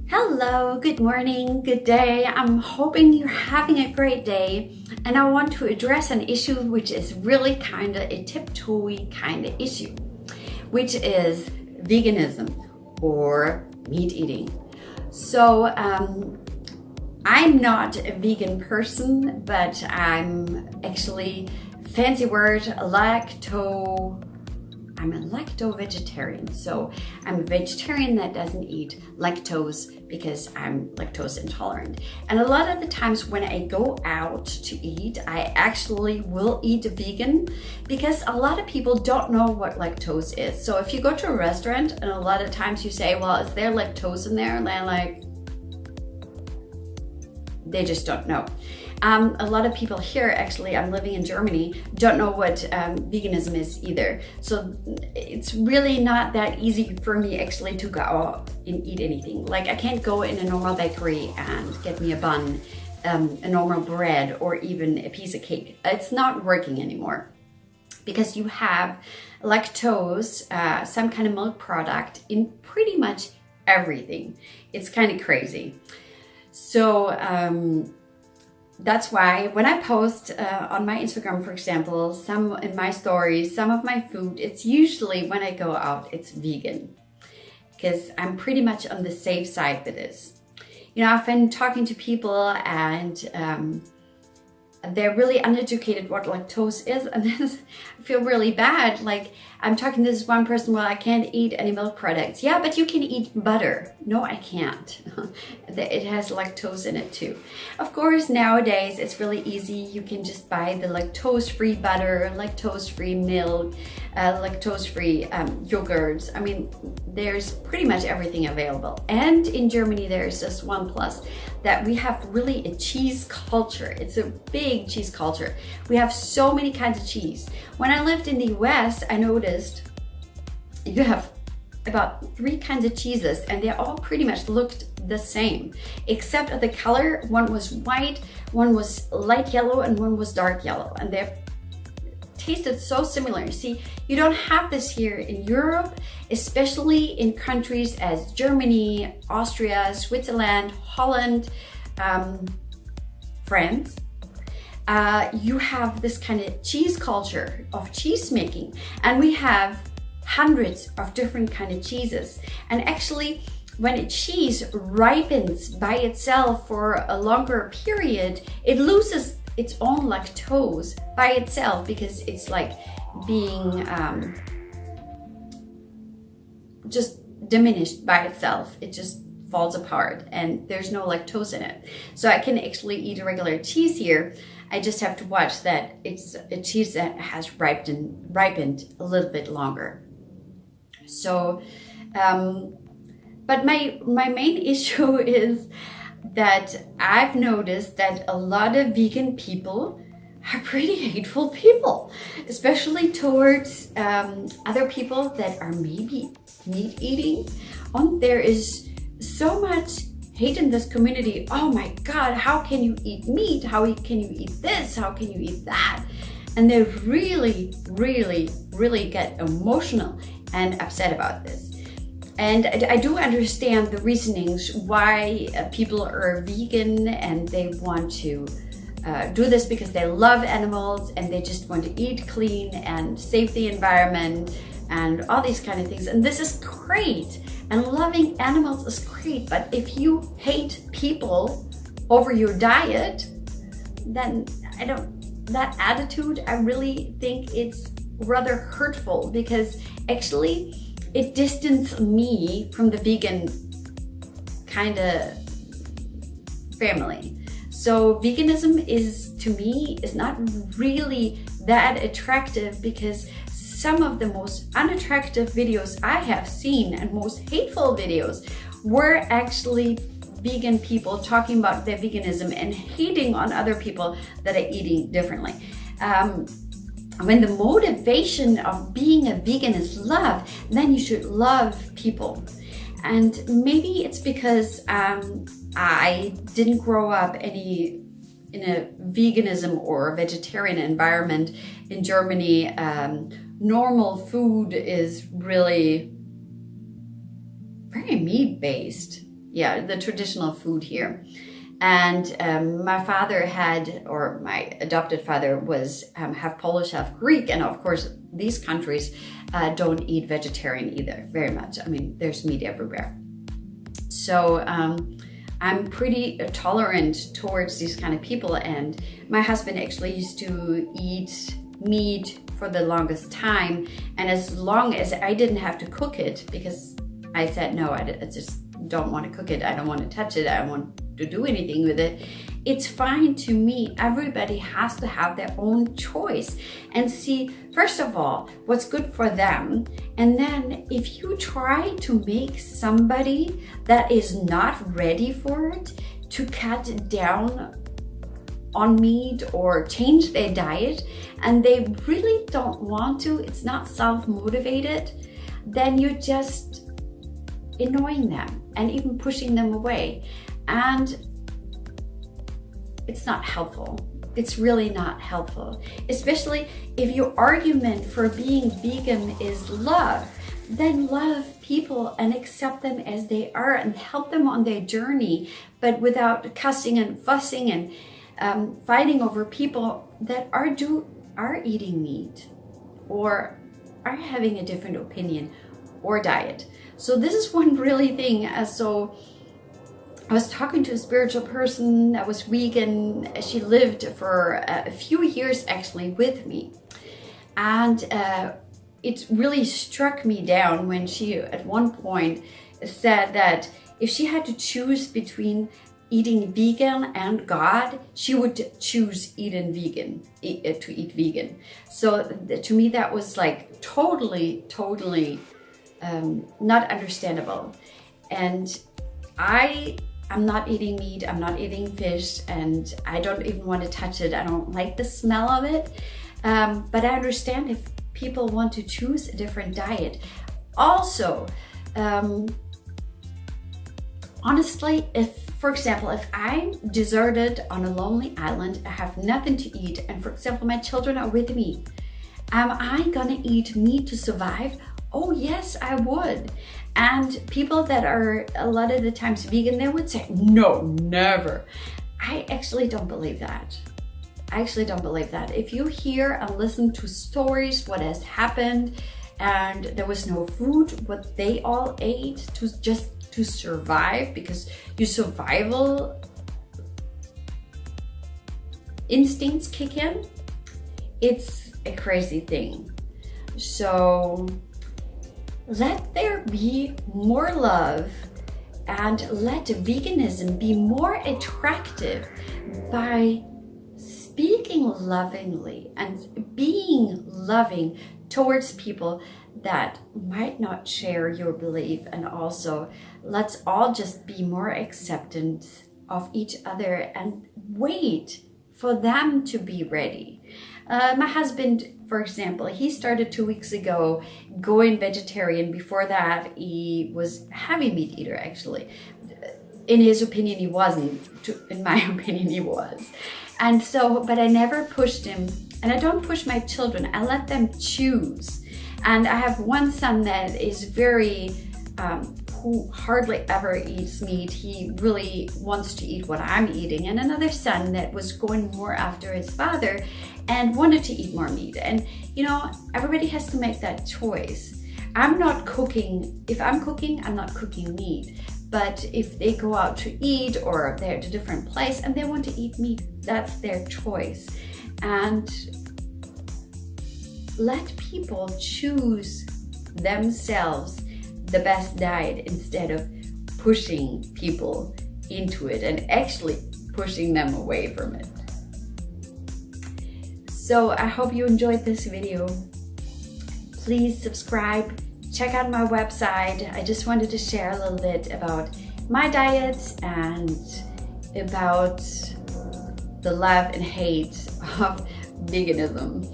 Hello, good morning, good day. I'm hoping you're having a great day, and I want to address an issue which is really kind of a tiptoey kind of issue, which is veganism or meat eating. So I'm not a vegan person, but I'm actually, fancy word, I'm a lacto-vegetarian. So I'm a vegetarian that doesn't eat lactose because I'm lactose intolerant. And a lot of the times when I go out to eat, I actually will eat vegan because a lot of people don't know what lactose is. So if you go to a restaurant and a lot of times you say, well, is there lactose in there? And they're like, they just don't know. A lot of people here, actually, I'm living in Germany, don't know what veganism is either. So it's really not that easy for me actually to go out and eat anything. Like I can't go in a normal bakery and get me a bun, a normal bread, or even a piece of cake. It's not working anymore because you have lactose, some kind of milk product in pretty much everything. It's kind of crazy. So that's why when I post on my Instagram, for example, some in my stories, some of my food, it's usually when I go out, it's vegan because I'm pretty much on the safe side with this. You know, I've been talking to people and they're really uneducated what lactose is, and then I feel really bad. Like I'm talking to this one person, well, I can't eat any milk products. Yeah, but you can eat butter. No, I can't. It has lactose in it too. Of course, nowadays it's really easy. You can just buy the lactose-free butter, lactose-free milk, lactose-free yogurts. I mean, there's pretty much everything available. And in Germany, there's just one plus, that we have really a cheese culture. It's a big cheese culture. We have so many kinds of cheese. When I lived in the US, I noticed you have about 3 kinds of cheeses and they all pretty much looked the same, except the color. One was white, one was light yellow, and one was dark yellow. And they tasted so similar. See, you don't have this here in Europe, especially in countries as Germany, Austria, Switzerland, Holland, France. You have this kind of cheese culture of cheese making, and we have hundreds of different kind of cheeses. And actually, when a cheese ripens by itself for a longer period, it loses its own lactose by itself because it's like being just diminished by itself. It just falls apart and there's no lactose in it. So I can actually eat a regular cheese here. I just have to watch that it's a cheese that has ripened a little bit longer. So, but my main issue is that I've noticed that a lot of vegan people are pretty hateful people, especially towards other people that are maybe meat eating. There is so much hate in this community. Oh my God, how can you eat meat? How can you eat this? How can you eat that? And they really, really, really get emotional and upset about this. And I do understand the reasonings why people are vegan and they want to do this because they love animals and they just want to eat clean and save the environment and all these kind of things. And this is great. And loving animals is great. But if you hate people over your diet, then that attitude, I really think it's rather hurtful because actually it distanced me from the vegan kind of family. So veganism is, to me, is not really that attractive because some of the most unattractive videos I have seen and most hateful videos were actually vegan people talking about their veganism and hating on other people that are eating differently. When the motivation of being a vegan is love, then you should love people. And maybe it's because I didn't grow up in a veganism or a vegetarian environment in Germany. Normal food is really very meat-based. the traditional food here. And my father had, or my adopted father was half Polish, half Greek. And of course, these countries don't eat vegetarian either, very much. I mean, there's meat everywhere. So I'm pretty tolerant towards these kind of people. And my husband actually used to eat meat for the longest time. And as long as I didn't have to cook it, because I said, no, I just don't want to cook it. I don't want to touch it. I don't want to do anything with it. It's fine to me. Everybody has to have their own choice and see, first of all, what's good for them. And then if you try to make somebody that is not ready for it to cut down on meat or change their diet, and they really don't want to, it's not self-motivated, then you're just annoying them and even pushing them away. And it's not helpful. It's really not helpful. Especially if your argument for being vegan is love, then love people and accept them as they are and help them on their journey, but without cussing and fussing and fighting over people that are eating meat or are having a different opinion or diet. So this is one really thing. So I was talking to a spiritual person that was vegan. She lived for a few years actually with me. And it really struck me down when she at one point said that if she had to choose between eating vegan and God, she would choose to eat vegan. So to me, that was like totally not understandable. And I'm not eating meat, I'm not eating fish, and I don't even want to touch it. I don't like the smell of it. But I understand if people want to choose a different diet. Also, honestly, for example, if I'm deserted on a lonely island, I have nothing to eat, and for example, my children are with me, am I gonna eat meat to survive? Oh yes, I would. And people that are a lot of the times vegan, they would say, no, never. I actually don't believe that. If you hear and listen to stories, what has happened, and there was no food, what they all ate to survive, because your survival instincts kick in, it's a crazy thing. So let there be more love and let veganism be more attractive by speaking lovingly and being loving towards people that might not share your belief. And also, let's all just be more acceptant of each other and wait for them to be ready. My husband, for example, he started 2 weeks ago going vegetarian. Before that, he was a heavy meat eater, actually. In his opinion, he wasn't. In my opinion, he was. And so, but I never pushed him, and I don't push my children. I let them choose. And I have one son that is very, who hardly ever eats meat. He really wants to eat what I'm eating. And another son that was going more after his father and wanted to eat more meat. And everybody has to make that choice. I'm not cooking. If I'm cooking, I'm not cooking meat. But if they go out to eat or they're at a different place and they want to eat meat, that's their choice. And let people choose themselves the best diet instead of pushing people into it and actually pushing them away from it. So I hope you enjoyed this video. Please subscribe, check out my website. I just wanted to share a little bit about my diet and about the love and hate of veganism.